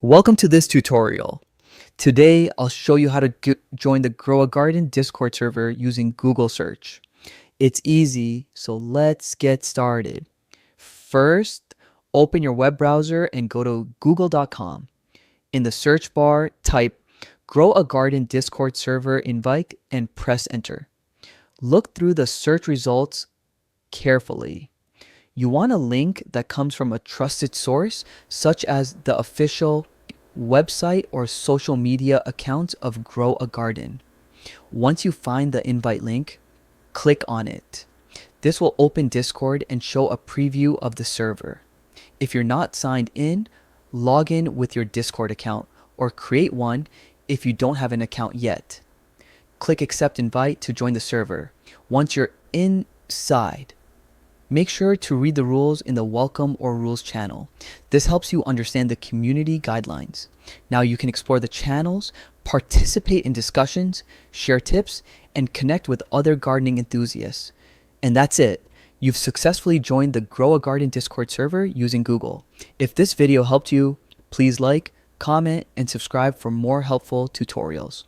Welcome to this tutorial. Today, I'll show you how to join the Grow a Garden Discord server using Google search. It's easy, so let's get started. First, open your web browser and go to google.com. In the search bar, type Grow a Garden Discord server invite and press enter. Look through the search results carefully. You want a link that comes from a trusted source, such as the official website or social media account of Grow a Garden. Once you find the invite link, click on it. This will open Discord and show a preview of the server. If you're not signed in, log in with your Discord account or create one if you don't have an account yet. Click accept invite to join the server. Once you're inside, make sure to read the rules in the welcome or rules channel. This helps you understand the community guidelines. Now you can explore the channels, participate in discussions, share tips, and connect with other gardening enthusiasts. And that's it. You've successfully joined the Grow a Garden Discord server using Google. If this video helped you, please like, comment, and subscribe for more helpful tutorials.